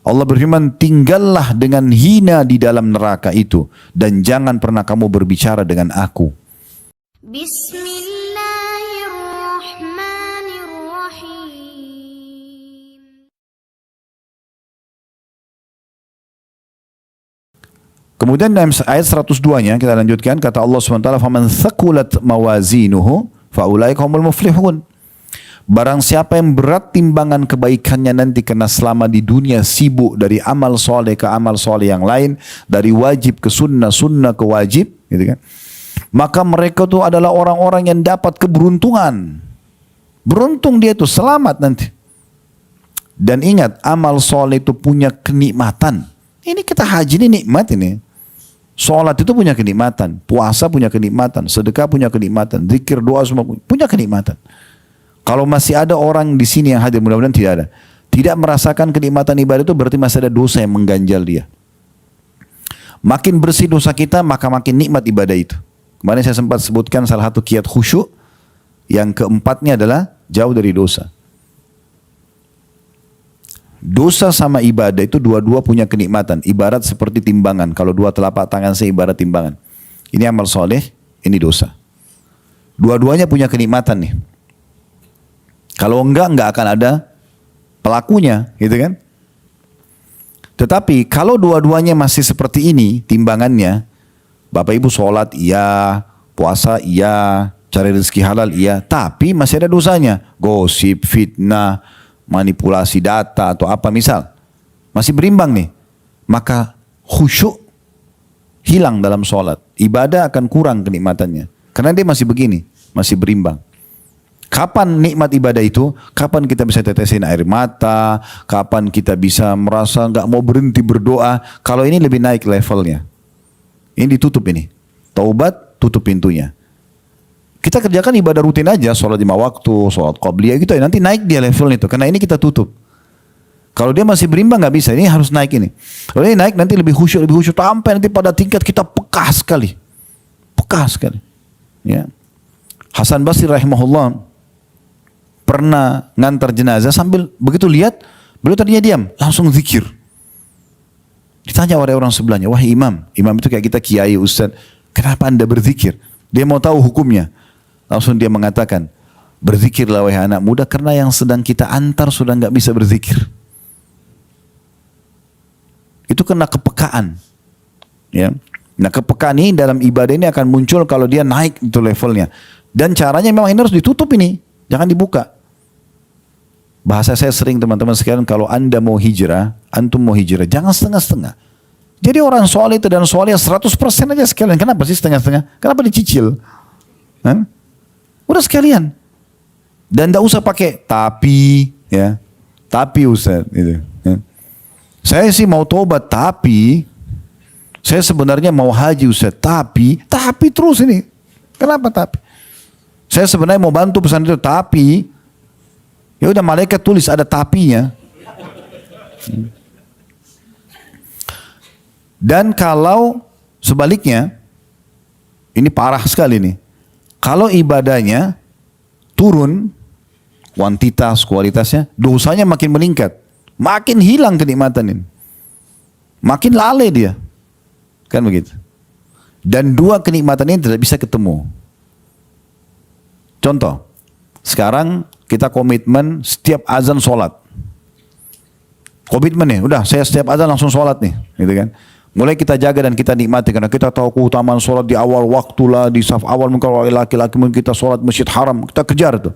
Allah berfirman, tinggallah dengan hina di dalam neraka itu dan jangan pernah kamu berbicara dengan aku. Bismillahirrahmanirrahim. Kemudian dalam ayat 102-nya kita lanjutkan, kata Allah SWT, "Faman thaqulat mawazinuhu faulaika humul muflihun." Barang siapa yang berat timbangan kebaikannya nanti, karena selama di dunia sibuk dari amal soleh ke amal soleh yang lain, dari wajib ke sunnah, sunnah ke wajib, gitu kan? Maka mereka itu adalah orang-orang yang dapat keberuntungan. Beruntung dia itu, selamat nanti. Dan ingat, amal soleh itu punya kenikmatan. Ini kita haji ini nikmat ini. Sholat itu punya kenikmatan, puasa punya kenikmatan, sedekah punya kenikmatan, zikir, doa semua punya kenikmatan. Kalau masih ada orang di sini yang hadir, mudah-mudahan tidak ada, tidak merasakan kenikmatan ibadah itu, berarti masih ada dosa yang mengganjal dia. Makin bersih dosa kita, maka makin nikmat ibadah itu. Kemarin saya sempat sebutkan salah satu kiat khusyuk, yang keempatnya adalah jauh dari dosa. Dosa sama ibadah itu dua-dua punya kenikmatan. Ibarat seperti timbangan. Kalau dua telapak tangan saya ibarat timbangan. Ini amal soleh, ini dosa. Dua-duanya punya kenikmatan nih. Kalau enggak akan ada pelakunya, gitu kan? Tetapi kalau dua-duanya masih seperti ini timbangannya, Bapak Ibu sholat iya, puasa iya, cari rezeki halal iya, tapi masih ada dosanya, gosip, fitnah, manipulasi data atau apa misal, masih berimbang nih, maka khusyuk hilang dalam sholat, ibadah akan kurang kenikmatannya, karena dia masih begini, masih berimbang. Kapan nikmat ibadah itu? Kapan kita bisa tetesin air mata? Kapan kita bisa merasa nggak mau berhenti berdoa? Kalau ini lebih naik levelnya. Ini ditutup ini. Taubat, tutup pintunya. Kita kerjakan ibadah rutin aja, sholat 5 waktu, sholat qabliyah gitu ya. Nanti naik dia levelnya itu. Karena ini kita tutup. Kalau dia masih berimbang nggak bisa. Ini harus naik ini. Kalau ini naik nanti lebih khusyuk, sampai nanti pada tingkat kita peka sekali. Peka sekali. Ya. Hasan Basri rahimahullah pernah ngantar jenazah, sambil begitu lihat, beliau tadinya diam, langsung zikir. Ditanya oleh orang sebelahnya, wahai imam, imam itu kayak kita kiai, ustaz, kenapa anda berzikir? Dia mau tahu hukumnya. Langsung dia mengatakan, berzikirlah wahai anak muda, karena yang sedang kita antar sudah nggak bisa berzikir. Itu kena kepekaan. Ya. Nah kepekaan ini dalam ibadah ini akan muncul kalau dia naik itu levelnya. Dan caranya memang ini harus ditutup ini, jangan dibuka. Bahasa saya sering teman-teman sekalian, kalau anda mau hijrah, antum mau hijrah, jangan setengah-setengah. Jadi orang soleh itu dan soleh 100% aja sekalian. Kenapa sih setengah-setengah? Kenapa dicicil? Hah? Udah sekalian. Dan tidak usah pakai tapi, ya, tapi Ustaz. Gitu, ya. Saya sih mau tobat, tapi saya sebenarnya mau haji Ustaz, tapi terus ini. Kenapa tapi? Saya sebenarnya mau bantu pesan itu, tapi ya udah malaikat tulis ada tapinya. Dan kalau sebaliknya, ini parah sekali nih. Kalau ibadahnya turun kuantitas, kualitasnya, dosanya makin meningkat, makin hilang kenikmatan ini, makin lalai dia, kan begitu. Dan dua kenikmatan ini tidak bisa ketemu. Contoh, sekarang kita komitmen setiap azan sholat. Komitmen nih, udah saya setiap azan langsung sholat nih, gitu kan. Mulai kita jaga dan kita nikmati, karena kita tahu keutamaan sholat di awal waktu lah, di saf awal mungkin kalau laki-laki mungkin kita sholat masjid haram, kita kejar tuh.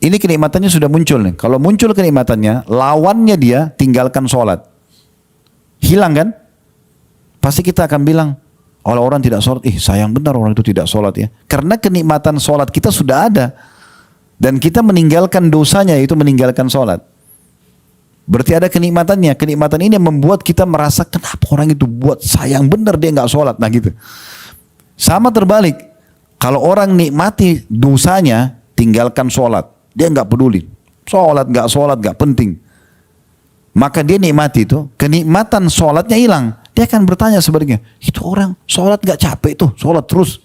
Ini kenikmatannya sudah muncul nih. Kalau muncul kenikmatannya, lawannya dia tinggalkan sholat. Hilang kan? Pasti kita akan bilang, kalau orang tidak sholat, sayang benar orang itu tidak sholat ya. Karena kenikmatan sholat kita sudah ada. Dan kita meninggalkan dosanya, yaitu meninggalkan sholat. Berarti ada kenikmatannya. Kenikmatan ini yang membuat kita merasa, kenapa orang itu buat sayang benar dia nggak sholat. Nah gitu. Sama terbalik. Kalau orang nikmati dosanya, tinggalkan sholat. Dia nggak peduli. Sholat nggak penting. Maka dia nikmati itu, kenikmatan sholatnya hilang. Dia akan bertanya sebaliknya, itu orang sholat nggak capek tuh, sholat terus.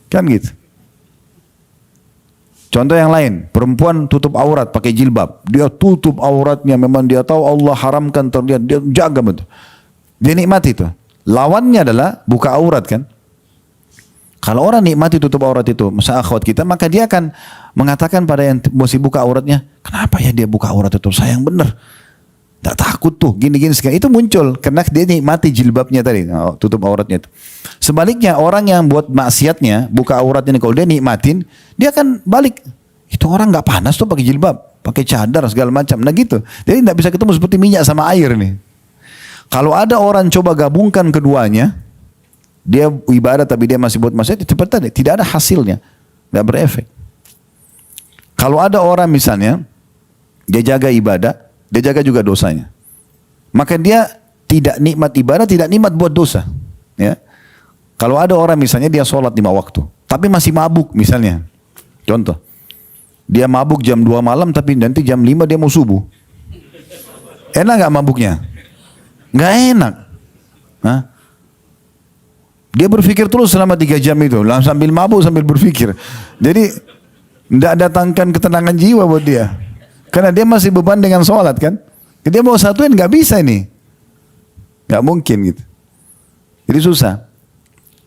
Kan gitu. Contoh yang lain, perempuan tutup aurat pakai jilbab. Dia tutup auratnya, memang dia tahu Allah haramkan terlihat, dia jaga betul. Dia nikmati itu. Lawannya adalah buka aurat kan. Kalau orang nikmati tutup aurat itu, masa akhwat kita, maka dia akan mengatakan pada yang masih buka auratnya, kenapa ya dia buka aurat itu, sayang bener. Tak takut tuh, gini-gini sekali. Itu muncul karena dia nikmati jilbabnya tadi, tutup auratnya itu. Sebaliknya orang yang buat maksiatnya, buka auratnya, kalau dia nikmatin, dia akan balik. Itu orang nggak panas tuh pakai jilbab, pakai cadar segala macam. Nah gitu. Jadi nggak bisa ketemu seperti minyak sama air nih. Kalau ada orang coba gabungkan keduanya, dia ibadah tapi dia masih buat maksiat, seperti tadi, tidak ada hasilnya, nggak berefek. Kalau ada orang misalnya, dia jaga ibadah, dia jaga juga dosanya. Maka dia tidak nikmat ibadah, tidak nikmat buat dosa. Ya. Kalau ada orang misalnya dia sholat 5 waktu, tapi masih mabuk misalnya. Contoh, dia mabuk jam 2 malam, tapi nanti jam 5 dia mau subuh. Enak gak mabuknya? Gak enak. Hah? Dia berpikir terus selama 3 jam itu, sambil mabuk sambil berpikir. Jadi tidak datangkan ketenangan jiwa buat dia. Karena dia masih beban dengan sholat kan. Dia mau satuin gak bisa ini. Gak mungkin gitu. Jadi susah.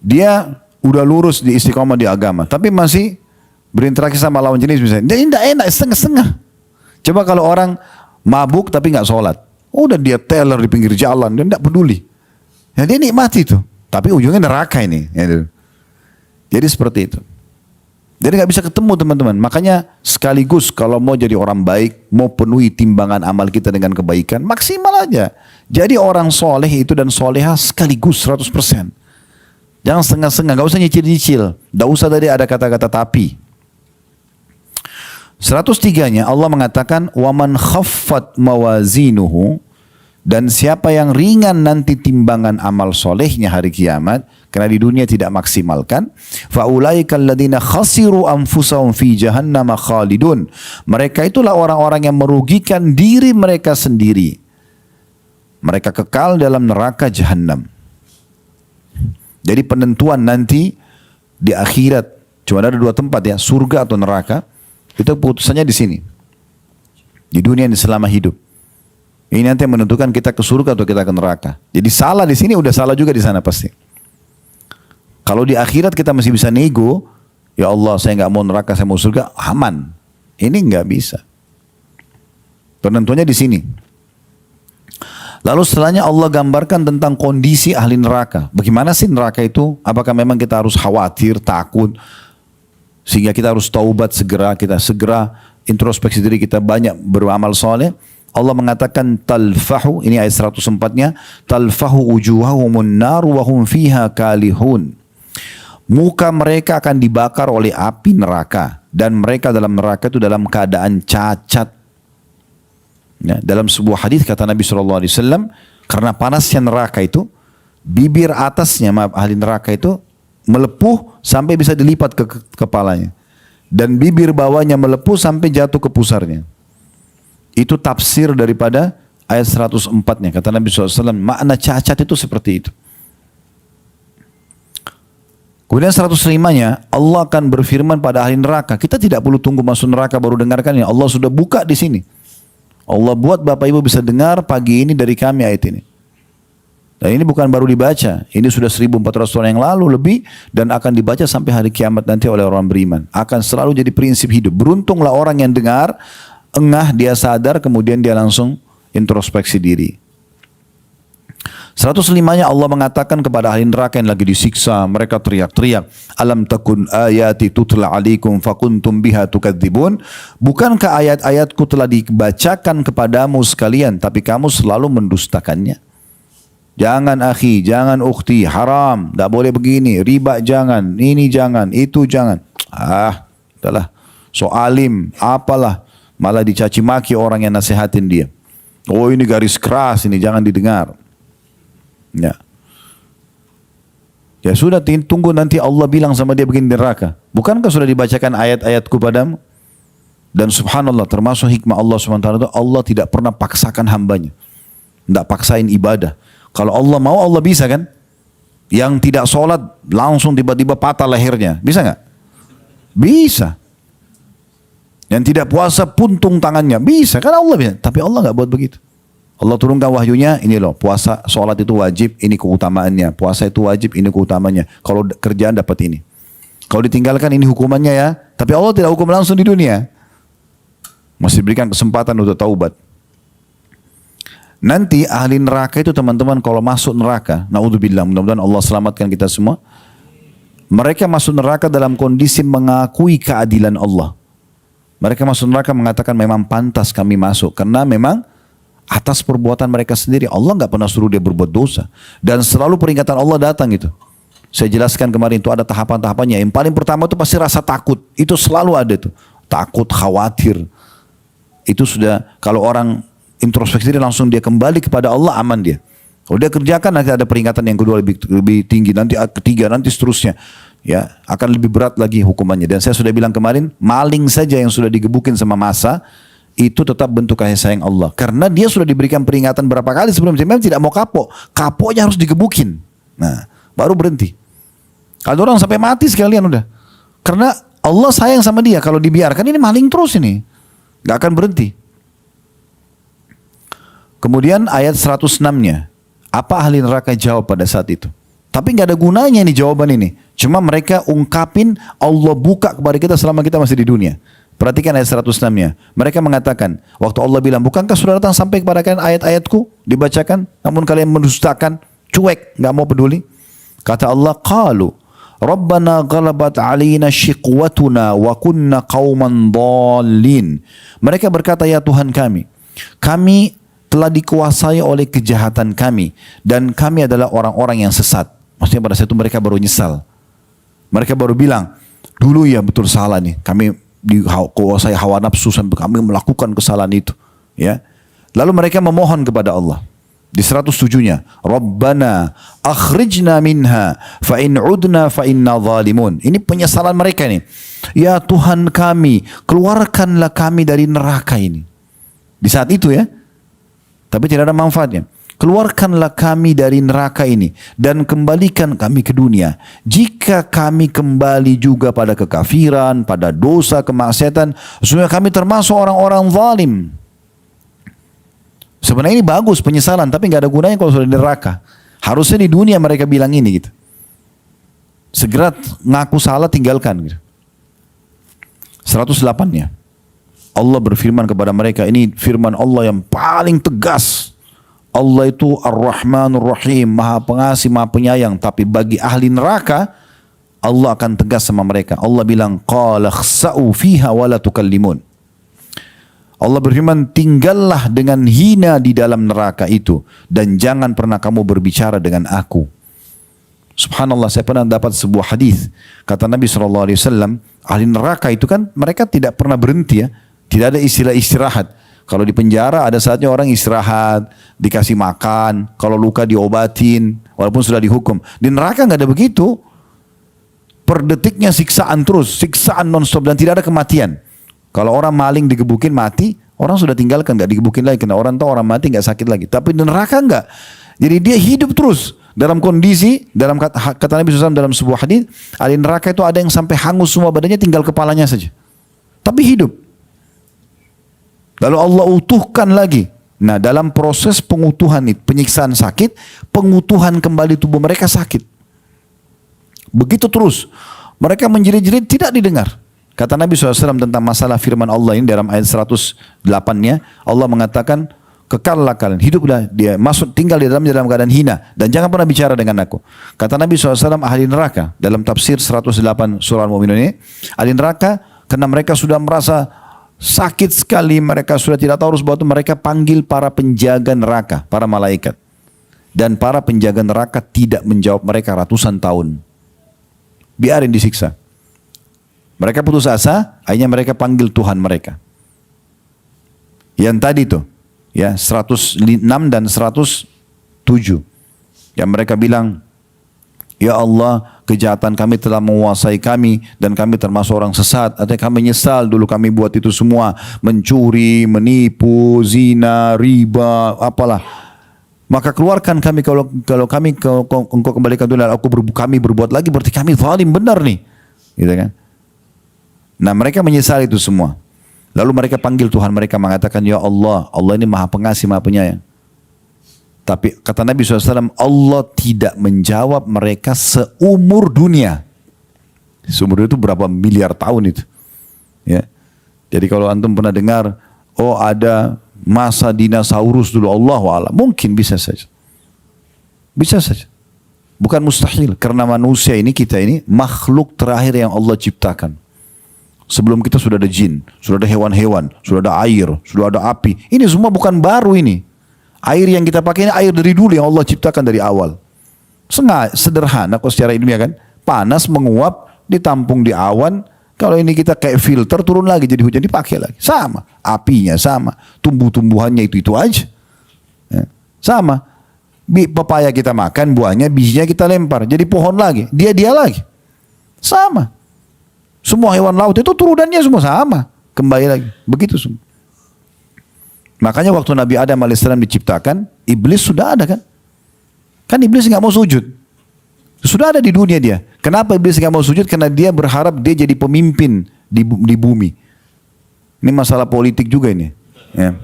Dia udah lurus di istiqomah di agama, tapi masih berinteraksi sama lawan jenis misalnya. Dia tidak enak, setengah-setengah. Coba kalau orang mabuk tapi gak sholat. Udah dia teler di pinggir jalan, dia tidak peduli. Ya dia nikmati itu. Tapi ujungnya neraka ini. Jadi seperti itu. Jadi nggak bisa ketemu teman-teman. Makanya sekaligus kalau mau jadi orang baik, mau penuhi timbangan amal kita dengan kebaikan, maksimal aja. Jadi orang soleh itu dan soleha sekaligus 100%. Jangan setengah-setengah, nggak usah nyicil-nyicil. Nggak usah tadi ada kata-kata tapi. 103-nya Allah mengatakan, وَمَنْ خَفَّتْ مَوَازِينُهُ, dan siapa yang ringan nanti timbangan amal solehnya hari kiamat, karena di dunia tidak maksimalkan, فَأُولَٰئِكَ الَّذِينَ خَسِرُوا أَنفُسَهُمْ فِي جَهَنَّمَ خَالِدُونَ. Mereka itulah orang-orang yang merugikan diri mereka sendiri. Mereka kekal dalam neraka Jahannam. Jadi penentuan nanti di akhirat cuma ada 2 tempat ya, surga atau neraka. Itu putusannya di sini. Di dunia ini selama hidup. Ini nanti yang menentukan kita ke surga atau kita ke neraka. Jadi salah di sini udah salah juga di sana pasti. Kalau di akhirat kita masih bisa nego, ya Allah saya nggak mau neraka, saya mau surga, aman. Ini nggak bisa. Penentuannya di sini. Lalu setelahnya Allah gambarkan tentang kondisi ahli neraka. Bagaimana sih neraka itu? Apakah memang kita harus khawatir, takut, sehingga kita harus taubat segera, kita segera introspeksi diri kita, banyak beramal soleh? Allah mengatakan talfahu, ini ayat 104-nya, talfahu wujuhahumun nar wa hum fiha kalihun. Muka mereka akan dibakar oleh api neraka dan mereka dalam neraka itu dalam keadaan cacat. Ya, dalam sebuah hadis kata Nabi SAW, karena panasnya neraka itu, bibir atasnya ahli neraka itu melepuh sampai bisa dilipat ke kepalanya, dan bibir bawahnya melepuh sampai jatuh ke pusarnya. Itu tafsir daripada ayat 104-nya. Kata Nabi SAW, makna cacat itu seperti itu. Kemudian 105-nya, Allah akan berfirman pada ahli neraka. Kita tidak perlu tunggu masuk neraka baru dengarkan ini. Allah sudah buka di sini. Allah buat Bapak Ibu bisa dengar pagi ini dari kami ayat ini. Dan ini bukan baru dibaca. Ini sudah 1400 tahun yang lalu lebih. Dan akan dibaca sampai hari kiamat nanti oleh orang beriman. Akan selalu jadi prinsip hidup. Beruntunglah orang yang dengar, engah, dia sadar, kemudian dia langsung introspeksi diri. 105-nya Allah mengatakan kepada ahli neraka yang lagi disiksa, mereka teriak-teriak, alam takun ayati tutla alaikum fakuntum biha tukadzibun. Bukankah ayat-ayatku telah dibacakan kepadamu sekalian, tapi kamu selalu mendustakannya? Jangan akhi, jangan ukhti, haram, tidak boleh begini, riba jangan, ini jangan, itu jangan. Udahlah, so alim, apalah. Malah dicaci maki orang yang nasihatin dia. Oh ini garis keras, ini jangan didengar. Ya. Ya sudah, tunggu nanti Allah bilang sama dia begini di neraka. Bukankah sudah dibacakan ayat-ayatku padamu? Dan subhanallah, termasuk hikmah Allah SWT itu, Allah tidak pernah paksakan hambanya. Tidak paksain ibadah. Kalau Allah mau, Allah bisa kan? Yang tidak sholat langsung tiba-tiba patah lehernya. Bisa nggak? Bisa. Yang tidak puasa puntung tangannya. Bisa, kan Allah bisa. Tapi Allah nggak buat begitu. Allah turunkan wahyunya, ini loh, puasa, sholat itu wajib, ini keutamaannya. Puasa itu wajib, ini keutamaannya. Kalau kerjaan dapat ini. Kalau ditinggalkan ini hukumannya ya. Tapi Allah tidak hukum langsung di dunia. Masih berikan kesempatan untuk taubat. Nanti ahli neraka itu teman-teman kalau masuk neraka, naudzubillah, mudah-mudahan Allah selamatkan kita semua. Mereka masuk neraka dalam kondisi mengakui keadilan Allah. Mereka masuk neraka mengatakan memang pantas kami masuk. Karena memang atas perbuatan mereka sendiri. Allah nggak pernah suruh dia berbuat dosa. Dan selalu peringatan Allah datang itu. Saya jelaskan kemarin itu ada tahapan-tahapannya. Yang paling pertama itu pasti rasa takut. Itu selalu ada tuh. Takut, khawatir. Itu sudah kalau orang introspeksi diri langsung dia kembali kepada Allah, aman dia. Kalau dia kerjakan nanti ada peringatan yang kedua lebih tinggi, nanti ketiga, nanti seterusnya. Ya, akan lebih berat lagi hukumannya. Dan saya sudah bilang kemarin, maling saja yang sudah digebukin sama masa, itu tetap bentuk kasih sayang Allah. Karena dia sudah diberikan peringatan berapa kali sebelum memang tidak mau kapok. Kapoknya harus digebukin. Nah, baru berhenti. Kalau orang sampai mati sekalian udah. Karena Allah sayang sama dia. Kalau dibiarkan ini maling terus ini. Gak akan berhenti. Kemudian ayat 106-nya. Apa ahli neraka jawab pada saat itu? Tapi nggak ada gunanya nih jawaban ini. Cuma mereka ungkapin, Allah buka kepada kita selama kita masih di dunia. Perhatikan ayat 106-nya. Mereka mengatakan, waktu Allah bilang, bukankah sudah datang sampai kepada kalian ayat-ayatku? Dibacakan, namun kalian mendustakan, cuek, nggak mau peduli. Kata Allah, qalu, Rabbana ghalabat alina syiqwatuna wa kunna qauman dhalin. Mereka berkata, ya Tuhan kami telah dikuasai oleh kejahatan kami dan kami adalah orang-orang yang sesat. Maksudnya pada saat itu mereka baru nyesal. Mereka baru bilang, dulu ya betul salah nih, kami dikuasai hawa nafsu sampai kami melakukan kesalahan itu. Ya. Lalu mereka memohon kepada Allah. Di 107-nya, Rabbana akhrijna minha fa in udna fa inna zalimun. Ini penyesalan mereka nih. Ya Tuhan kami, keluarkanlah kami dari neraka ini. Di saat itu ya. Tapi tidak ada manfaatnya. Keluarkanlah kami dari neraka ini dan kembalikan kami ke dunia. Jika kami kembali juga pada kekafiran, pada dosa, kemaksiatan, sesungguhnya kami termasuk orang-orang zalim. Sebenarnya ini bagus penyesalan, tapi nggak ada gunanya kalau sudah di neraka. Harusnya di dunia mereka bilang ini gitu. Segera ngaku salah, tinggalkan gitu. 108-nya. Allah berfirman kepada mereka, ini firman Allah yang paling tegas. Allah itu Ar-Rahmanur Rahim, Maha Pengasih, Maha Penyayang. Tapi bagi ahli neraka, Allah akan tegas sama mereka. Allah bilang, qala khsa'u fiha wa la tukallimun. Allah berfirman, tinggallah dengan hina di dalam neraka itu dan jangan pernah kamu berbicara dengan aku. Subhanallah, saya pernah dapat sebuah hadis. Kata Nabi SAW, ahli neraka itu kan mereka tidak pernah berhenti ya. Tidak ada istilah istirahat. Kalau di penjara ada saatnya orang istirahat, dikasih makan, kalau luka diobatin, walaupun sudah dihukum. Di neraka nggak ada begitu. Per detiknya siksaan terus, siksaan non-stop dan tidak ada kematian. Kalau orang maling digebukin mati, orang sudah tinggalkan, nggak digebukin lagi. Karena orang tahu orang mati nggak sakit lagi. Tapi di neraka nggak. Jadi dia hidup terus dalam kondisi, dalam kata Nabi SAW dalam sebuah hadis, ahli neraka itu ada yang sampai hangus semua badannya, tinggal kepalanya saja. Tapi hidup. Lalu Allah utuhkan lagi. Nah, dalam proses pengutuhan itu, penyiksaan sakit, pengutuhan kembali tubuh mereka sakit. Begitu terus. Mereka menjerit-jerit tidak didengar. Kata Nabi SAW tentang masalah firman Allah ini dalam ayat 108-nya. Allah mengatakan, kekallah kalian, hiduplah dia, masuk tinggal di dalam keadaan hina. Dan jangan pernah bicara dengan aku. Kata Nabi SAW, ahli neraka. Dalam tafsir 108 surah Al-Mu'minun ini. Ahli neraka, karena mereka sudah merasa sakit sekali, mereka sudah tidak tahu harus buat, mereka panggil para penjaga neraka, para malaikat. Dan para penjaga neraka tidak menjawab mereka ratusan tahun. Biarin disiksa. Mereka putus asa, akhirnya mereka panggil Tuhan mereka. Yang tadi tuh, ya 106 dan 107. Yang mereka bilang, ya Allah, kejahatan kami telah menguasai kami dan kami termasuk orang sesat. Artinya kami nyesal dulu kami buat itu semua. Mencuri, menipu, zina, riba, apalah. Maka keluarkan kami kalau kami engkau kembalikan dunia, kami berbuat lagi berarti kami zalim benar nih. Gitu kan? Nah, mereka menyesal itu semua. Lalu mereka panggil Tuhan mereka mengatakan, ya Allah, Allah ini maha pengasih, maha penyayang. Tapi kata Nabi SAW, Allah tidak menjawab mereka seumur dunia. Seumur dunia itu berapa miliar tahun itu. Ya. Jadi kalau antum pernah dengar, oh ada masa dinosaurus dulu, Allahu a'lam, mungkin bisa saja. Bisa saja. Bukan mustahil. Karena manusia ini, kita ini, makhluk terakhir yang Allah ciptakan. Sebelum kita sudah ada jin, sudah ada hewan-hewan, sudah ada air, sudah ada api. Ini semua bukan baru ini. Air yang kita pakai ini air dari dulu yang Allah ciptakan dari awal. Sederhana kok secara ilmiah kan. Panas menguap, ditampung di awan. Kalau ini kita kayak filter, turun lagi jadi hujan, dipakai lagi. Sama. Apinya sama. Tumbuh-tumbuhannya itu aja. Ya. Sama. Pepaya kita makan, buahnya, bijinya kita lempar. Jadi pohon lagi. Dia lagi. Sama. Semua hewan laut itu turunannya semua sama. Kembali lagi. Begitu semua. Makanya waktu Nabi Adam AS diciptakan, iblis sudah ada kan? Kan iblis nggak mau sujud. Sudah ada di dunia dia. Kenapa iblis nggak mau sujud? Karena dia berharap dia jadi pemimpin di bumi. Ini masalah politik juga ini. Ya.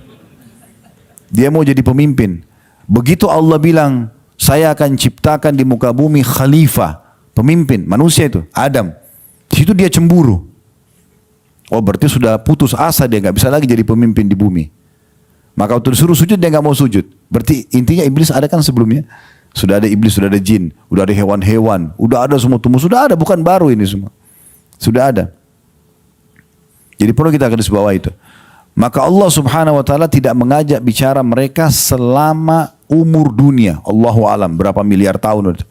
Dia mau jadi pemimpin. Begitu Allah bilang, saya akan ciptakan di muka bumi khalifah, pemimpin, manusia itu, Adam. Di situ dia cemburu. Oh berarti sudah putus asa, dia nggak bisa lagi jadi pemimpin di bumi. Maka waktu disuruh sujud dia nggak mau sujud. Berarti intinya iblis ada kan sebelumnya. Sudah ada iblis, sudah ada jin, sudah ada hewan-hewan, sudah ada semua tumbuh, sudah ada, bukan baru ini semua. Sudah ada. Jadi perlu kita garis bawah itu. Maka Allah Subhanahu wa taala tidak mengajak bicara mereka selama umur dunia. Allahu alam berapa miliar tahun itu.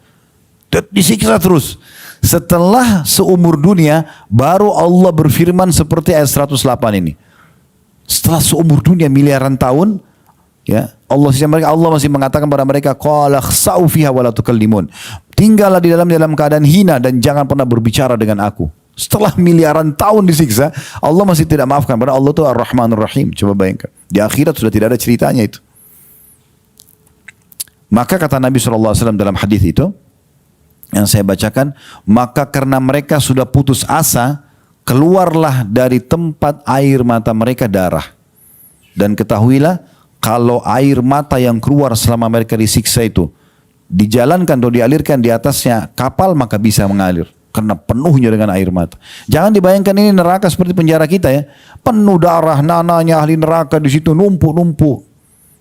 Disiksa terus. Setelah seumur dunia baru Allah berfirman seperti ayat 108 ini. Setelah seumur dunia miliaran tahun, ya Allah masih mengatakan kepada mereka, qala khsa'u fiha wa la tukallimun. Tinggallah di dalam keadaan hina dan jangan pernah berbicara dengan aku. Setelah miliaran tahun disiksa, Allah masih tidak maafkan. Padahal Allah itu Ar-Rahmanur Rahim. Coba bayangkan. Di akhirat sudah tidak ada ceritanya itu. Maka kata Nabi SAW dalam hadis itu, yang saya bacakan, maka karena mereka sudah putus asa, keluarlah dari tempat air mata mereka darah. Dan ketahuilah, kalau air mata yang keluar selama mereka disiksa itu, dijalankan atau dialirkan di atasnya kapal, maka bisa mengalir. Karena penuhnya dengan air mata. Jangan dibayangkan ini neraka seperti penjara kita ya. Penuh darah, nananya ahli neraka di situ numpuk-numpuk.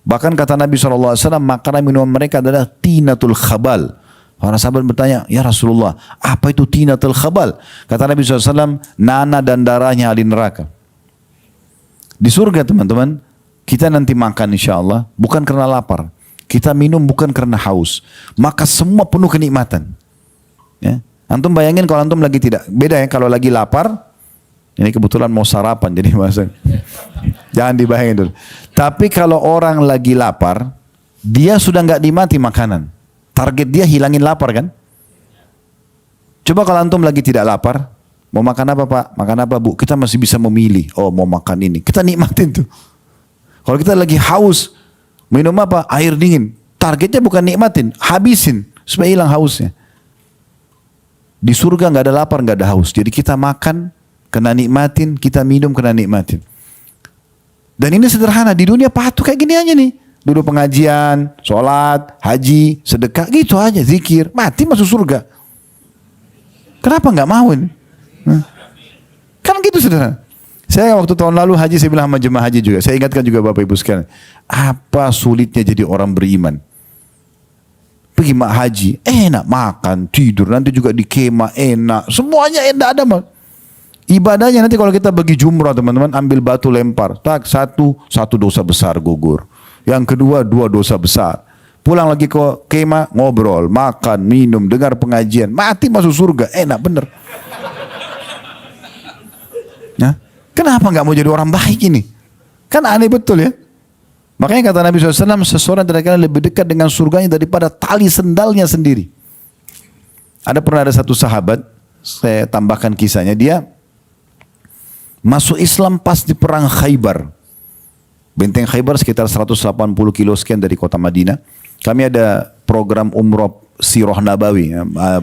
Bahkan kata Nabi SAW, makanan minuman mereka adalah tinatul khabal. Para sahabat bertanya, ya Rasulullah, apa itu tinatul khabal? Kata Nabi SAW, nana dan darahnya ahli neraka. Di surga teman-teman, kita nanti makan insya Allah, bukan karena lapar. Kita minum bukan karena haus. Maka semua penuh kenikmatan. Ya. Antum bayangin kalau antum lagi tidak, beda ya kalau lagi lapar, ini kebetulan mau sarapan jadi masak. Jangan dibayangin dulu. Tapi kalau orang lagi lapar, dia sudah nggak nikmati makanan. Target dia hilangin lapar kan? Coba kalau antum lagi tidak lapar, mau makan apa Pak? Makan apa Bu? Kita masih bisa memilih. Oh mau makan ini, kita nikmatin tuh. Kalau kita lagi haus, minum apa? Air dingin. Targetnya bukan nikmatin, habisin supaya hilang hausnya. Di surga nggak ada lapar, nggak ada haus. Jadi kita makan kena nikmatin, kita minum kena nikmatin. Dan ini sederhana, di dunia patuh kayak gini aja nih. Duduk pengajian, sholat, haji, sedekah, gitu aja, zikir, mati masuk surga. Kenapa nggak mau ini? Kan gitu sederhana. Saya waktu tahun lalu haji, saya bilang sama jemaah haji juga, saya ingatkan juga Bapak Ibu sekalian, apa sulitnya jadi orang beriman? Pergi mak haji, enak makan, tidur, nanti juga di kemah enak, semuanya enak ada mah. Ibadahnya nanti kalau kita bagi jumrah teman-teman, ambil batu lempar, tak satu dosa besar gugur, yang kedua 2 dosa besar, pulang lagi ke kemah ngobrol, makan, minum, dengar pengajian, mati masuk surga, enak bener. Nah, kenapa nggak mau jadi orang baik ini? Kan aneh betul ya. Makanya kata Nabi SAW, seseorang tidak akan lebih dekat dengan surganya daripada tali sendalnya sendiri. Pernah ada satu sahabat, saya tambahkan kisahnya, dia masuk Islam pas di perang Khaybar. Benteng Khaybar sekitar 180 kilo sekian dari kota Madinah. Kami ada program umroh Sirah Nabawi,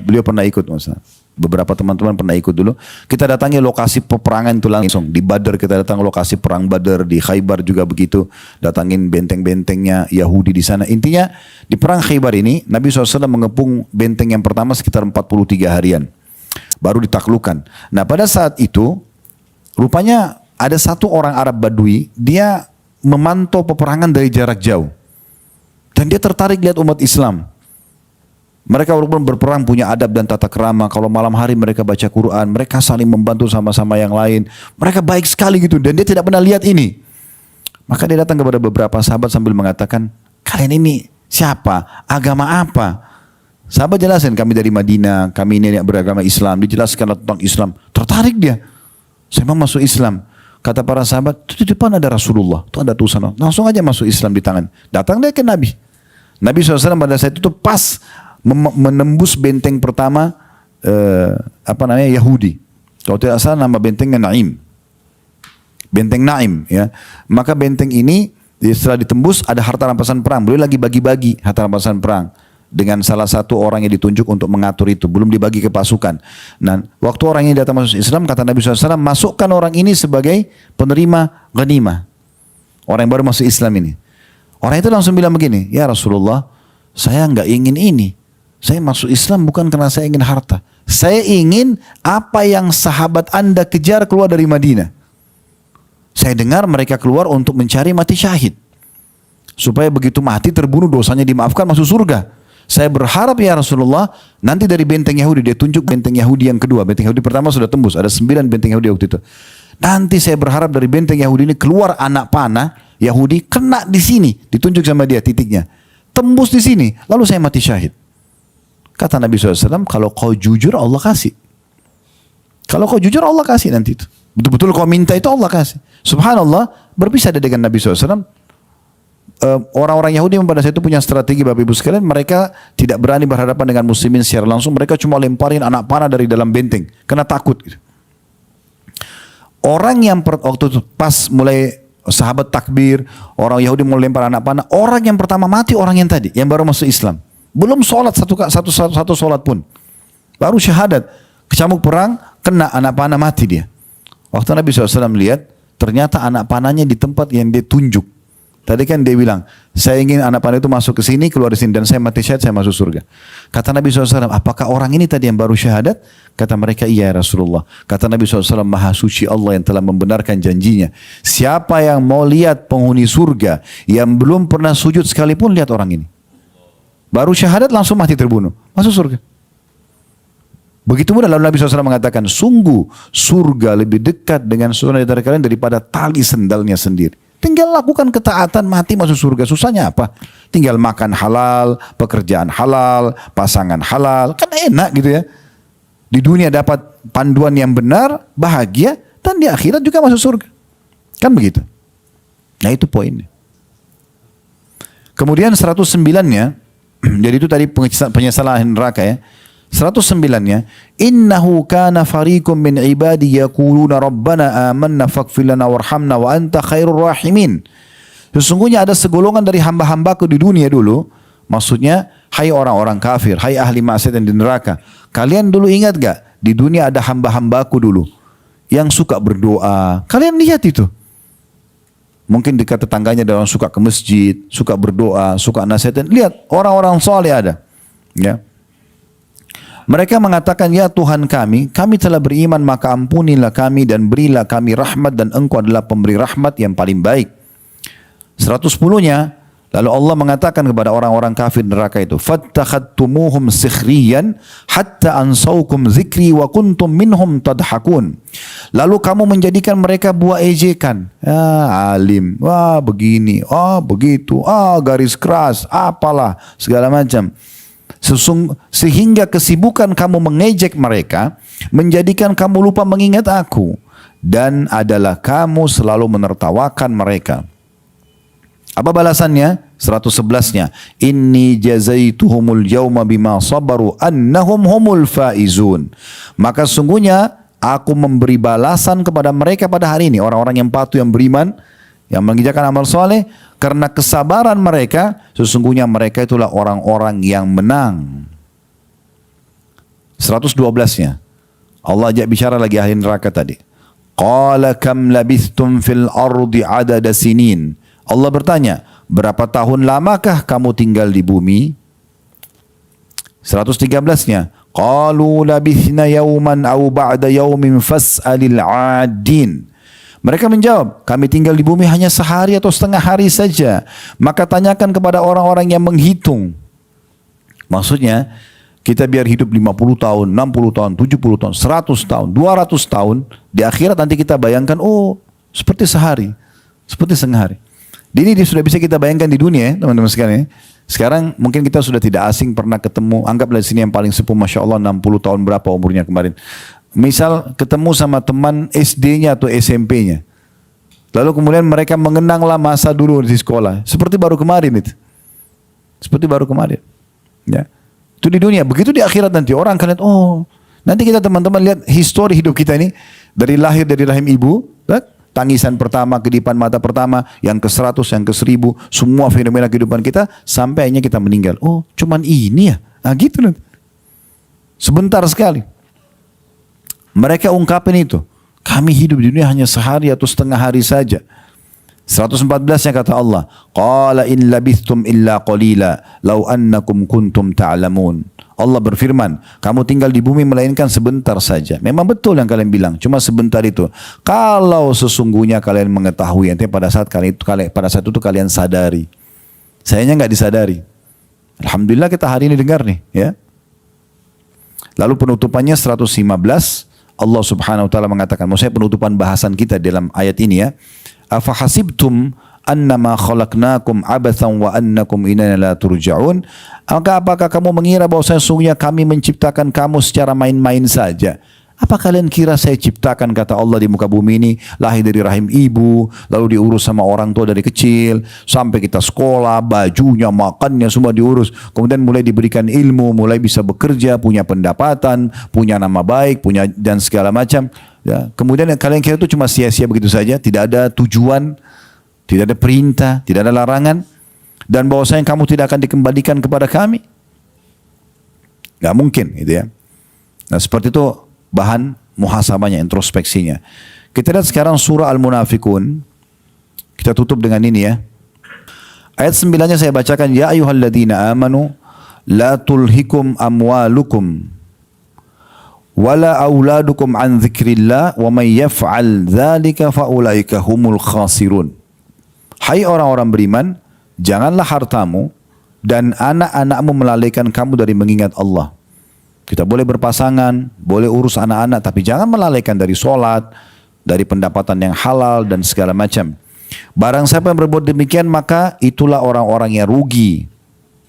beliau pernah ikut Mas. Beberapa teman-teman pernah ikut dulu. Kita datangi lokasi peperangan itu langsung. Di Badr kita datang lokasi perang Badr. Di Khaybar juga begitu. Datangin benteng-bentengnya Yahudi di sana. Intinya di perang Khaybar ini Nabi SAW mengepung benteng yang pertama sekitar 43 harian. Baru ditaklukkan. Nah pada saat itu rupanya ada satu orang Arab Badui. Dia memantau peperangan dari jarak jauh. Dan dia tertarik lihat umat Islam. Mereka walaupun berperang punya adab dan tata krama. Kalau malam hari mereka baca Quran, mereka saling membantu sama-sama yang lain. Mereka baik sekali gitu dan dia tidak pernah lihat ini. Maka dia datang kepada beberapa sahabat sambil mengatakan, kalian ini siapa? Agama apa? Sahabat jelasin, kami dari Madinah, kami ini yang beragama Islam. Dijelaskan tentang Islam. Tertarik dia. Saya mau masuk Islam. Kata para sahabat, itu di depan ada Rasulullah. Itu ada tulisan. Langsung aja masuk Islam di tangan. Datang dia ke Nabi. Nabi SAW pada saat itu pas menembus benteng pertama Yahudi. Kalau tidak salah nama bentengnya Naim. Benteng Naim ya. Maka benteng ini setelah ditembus ada harta rampasan perang. Beliau lagi bagi-bagi harta rampasan perang dengan salah satu orang yang ditunjuk untuk mengatur itu. Belum dibagi ke pasukan. Nah, waktu orang ini datang masuk Islam, kata Nabi SAW, masukkan orang ini sebagai penerima ghanimah. Orang yang baru masuk Islam ini. Orang itu langsung bilang begini, ya Rasulullah, saya nggak ingin ini. Saya masuk Islam bukan karena saya ingin harta. Saya ingin apa yang sahabat Anda kejar keluar dari Madinah. Saya dengar mereka keluar untuk mencari mati syahid. Supaya begitu mati terbunuh dosanya dimaafkan masuk surga. Saya berharap ya Rasulullah nanti dari benteng Yahudi. Dia tunjuk benteng Yahudi yang kedua. Benteng Yahudi pertama sudah tembus. Ada 9 benteng Yahudi waktu itu. Nanti saya berharap dari benteng Yahudi ini keluar anak panah Yahudi kena di sini. Ditunjuk sama dia titiknya. Tembus di sini. Lalu saya mati syahid. Kata Nabi SAW, kalau kau jujur Allah kasih. Kalau kau jujur Allah kasih nanti itu. Betul-betul kau minta itu Allah kasih. Subhanallah, berpisah dengan Nabi SAW. Orang-orang Yahudi yang pada saat itu punya strategi Bapak Ibu sekalian. Mereka tidak berani berhadapan dengan muslimin secara langsung. Mereka cuma lemparin anak panah dari dalam benteng. Karena takut. Orang yang waktu itu pas mulai sahabat takbir. Orang Yahudi mulai lempar anak panah. Orang yang pertama mati orang yang tadi. Yang baru masuk Islam. Belum sholat satu sholat pun. Baru syahadat. Kecamuk perang, kena anak panah mati dia. Waktu Nabi SAW lihat, ternyata anak panahnya di tempat yang dia tunjuk. Tadi kan dia bilang, saya ingin anak panah itu masuk ke sini, keluar di sini. Dan saya mati syahid, saya masuk surga. Kata Nabi SAW, apakah orang ini tadi yang baru syahadat? Kata mereka, iya ya Rasulullah. Kata Nabi SAW, maha suci Allah yang telah membenarkan janjinya. Siapa yang mau lihat penghuni surga, yang belum pernah sujud sekalipun, lihat orang ini. Baru syahadat langsung mati terbunuh. Masuk surga. Begitu mudah. Lalu Nabi SAW mengatakan, sungguh surga lebih dekat dengan seorang dari kalian daripada tali sendalnya sendiri. Tinggal lakukan ketaatan, mati masuk surga. Susahnya apa? Tinggal makan halal, pekerjaan halal, pasangan halal. Kan enak gitu ya. Di dunia dapat panduan yang benar, bahagia, dan di akhirat juga masuk surga. Kan begitu. Nah itu poinnya. Kemudian 109-nya, jadi itu tadi penyesalan neraka ya. 109-nya, innahu kana fariqum min ibadi yaquluna rabbana amanna faghfir lana warhamna wa anta khairur rahimin. Sesungguhnya ada segolongan dari hamba-hambaku di dunia dulu, maksudnya hai orang-orang kafir, hai ahli maksiat yang di neraka. Kalian dulu ingat gak? Di dunia ada hamba-hambaku dulu yang suka berdoa. Kalian lihat itu. Mungkin dekat tetangganya ada orang suka ke masjid, suka berdoa, suka nasihatin. Lihat, orang-orang soleh ada. Ya. Mereka mengatakan, ya Tuhan kami telah beriman maka ampunilah kami dan berilah kami rahmat dan engkau adalah pemberi rahmat yang paling baik. 110-nya, lalu Allah mengatakan kepada orang-orang kafir neraka itu, fattakhadtumuhum sikhriyan hatta ansaukum zikri wa kuntum minhum tadhakun. Lalu kamu menjadikan mereka buah ejekan. Alim, wah begini, begitu, garis keras, apalah, segala macam. Sehingga kesibukan kamu mengejek mereka, menjadikan kamu lupa mengingat aku. Dan adalah kamu selalu menertawakan mereka. Apa balasannya? 111-nya. Inni jazaituhumul yawma bima sabaru annahum humul faizun. Maka sungguhnya aku memberi balasan kepada mereka pada hari ini. Orang-orang yang patuh, yang beriman, yang mengerjakan amal soleh. Karena kesabaran mereka, sesungguhnya mereka itulah orang-orang yang menang. 112-nya. Allah ajak bicara lagi ahli neraka tadi. Qala kam labithtum fil ardi adada sinin. Allah bertanya, berapa tahun lamakah kamu tinggal di bumi? 113-nya. Qalu labithna yawman aw ba'da yawmin fas'alil 'adin. Mereka menjawab, kami tinggal di bumi hanya sehari atau setengah hari saja. Maka tanyakan kepada orang-orang yang menghitung. Maksudnya, kita biar hidup 50 tahun, 60 tahun, 70 tahun, 100 tahun, 200 tahun. Di akhirat nanti kita bayangkan, oh seperti sehari, seperti setengah hari. Ini sudah bisa kita bayangkan di dunia ya teman-teman sekalian. Sekarang mungkin kita sudah tidak asing pernah ketemu, anggaplah di sini yang paling sepuh Masya Allah 60 tahun berapa umurnya kemarin. Misal ketemu sama teman SD-nya atau SMP-nya. Lalu kemudian mereka mengenanglah masa dulu di sekolah. Seperti baru kemarin itu. Seperti baru kemarin. Ya. Itu di dunia. Begitu di akhirat nanti orang akan lihat, oh nanti kita teman-teman lihat histori hidup kita ini. Dari lahir dari rahim ibu. Tangisan pertama, kedipan mata pertama. Yang ke 100, yang ke 1000. Semua fenomena kehidupan kita. Sampai akhirnya kita meninggal. Oh cuman ini ya. Nah gitu nanti. Sebentar sekali. Mereka ungkapin itu. Kami hidup di dunia hanya sehari atau setengah hari saja. 114-nya kata Allah. Qala in labithtum illa qalila. Law annakum kuntum ta'lamun. Allah berfirman. Kamu tinggal di bumi melainkan sebentar saja. Memang betul yang kalian bilang. Cuma sebentar itu. Kalau sesungguhnya kalian mengetahui. Nanti pada saat itu kalian sadari. Sayangnya nggak disadari. Alhamdulillah kita hari ini dengar nih. Ya. Lalu penutupannya 115. Allah subhanahu wa ta'ala mengatakan, maksudnya penutupan bahasan kita dalam ayat ini ya. Afahasibtum annama khalaqnakum abathan wa annakum ilaina la turja'un. Apakah kamu mengira bahwa sesungguhnya kami menciptakan kamu secara main-main saja? Apa kalian kira saya ciptakan kata Allah di muka bumi ini lahir dari rahim ibu, lalu diurus sama orang tua dari kecil, sampai kita sekolah, bajunya, makannya semua diurus. Kemudian mulai diberikan ilmu, mulai bisa bekerja, punya pendapatan, punya nama baik, punya dan segala macam. Ya. Kemudian kalian kira itu cuma sia-sia begitu saja, tidak ada tujuan, tidak ada perintah, tidak ada larangan, dan bahwasanya kamu tidak akan dikembalikan kepada kami? Gak mungkin gitu ya. Nah seperti itu bahan muhasabahnya, introspeksinya. Kita lihat sekarang surah Al-Munafikun. Kita tutup dengan ini ya. Ayat 9-nya saya bacakan. Ya ayyuhalladzina amanu la tulhikum amwalukum wala auladukum an dzikrillah wa may yaf'al dzalika faulaika humul khasirun. Hai orang-orang beriman, janganlah hartamu dan anak-anakmu melalaikan kamu dari mengingat Allah. Kita boleh berpasangan, boleh urus anak-anak, tapi jangan melalaikan dari sholat, dari pendapatan yang halal dan segala macam. Barang siapa yang berbuat demikian, maka itulah orang-orang yang rugi.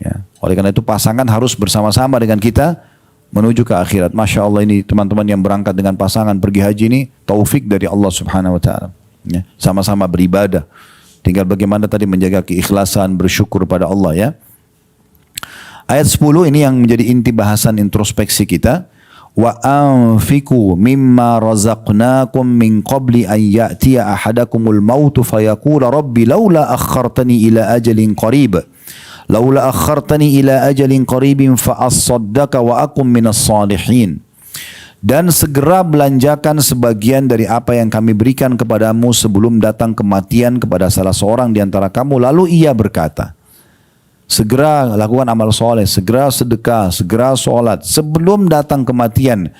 Ya. Oleh karena itu pasangan harus bersama-sama dengan kita menuju ke akhirat. Masya Allah, ini teman-teman yang berangkat dengan pasangan pergi haji ini taufik dari Allah Subhanahu Wa Taala. Ya. Sama-sama beribadah. Tinggal bagaimana tadi menjaga keikhlasan, bersyukur pada Allah ya. Ayat 10 ini yang menjadi inti bahasan introspeksi kita. Wa anfiqu mimma razaqnakum min qabli an ya'tiya ahadakumul mautu fayaqula rabbi laula akhartani ila ajalin qarib. Laula akhartani ila ajalin qaribin fa as-saddaqa wa akum minas salihin. Dan segera belanjakan sebagian dari apa yang kami berikan kepadamu sebelum datang kematian kepada salah seorang di antara kamu. Lalu ia berkata, segera lakukan amal soleh, segera sedekah, segera sholat sebelum datang kematian.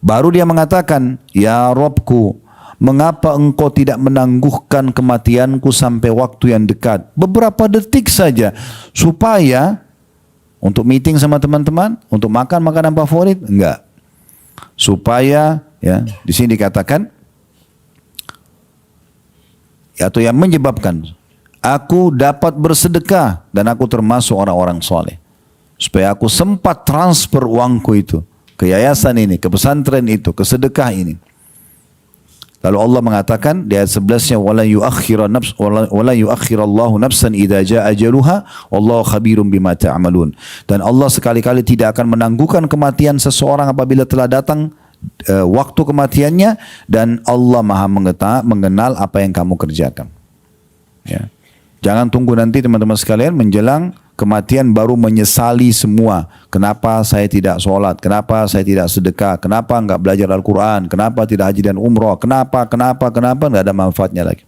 Baru dia mengatakan, ya Robku, mengapa engkau tidak menangguhkan kematianku sampai waktu yang dekat? Beberapa detik saja, supaya untuk meeting sama teman-teman, untuk makan makanan favorit, enggak. Supaya, ya, di sini dikatakan, atau yang menyebabkan aku dapat bersedekah dan aku termasuk orang-orang soleh. Supaya aku sempat transfer uangku itu ke yayasan ini, ke pesantren itu, ke sedekah ini. Lalu Allah mengatakan di ayat 11-nya wala yuakhirallahu nafsan idza jaa ajaluha wallahu khabirum bima ta'malun. Dan Allah sekali-kali tidak akan menangguhkan kematian seseorang apabila telah datang waktu kematiannya, dan Allah Maha mengenal apa yang kamu kerjakan. Ya. Jangan tunggu nanti teman-teman sekalian menjelang kematian baru menyesali semua. Kenapa saya tidak sholat? Kenapa saya tidak sedekah? Kenapa enggak belajar Al-Quran? Kenapa tidak haji dan umroh? Kenapa? Enggak ada manfaatnya lagi.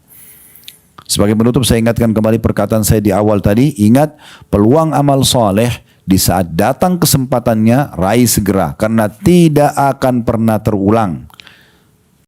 Sebagai penutup saya ingatkan kembali perkataan saya di awal tadi. Ingat, peluang amal soleh di saat datang kesempatannya raih segera. Karena tidak akan pernah terulang.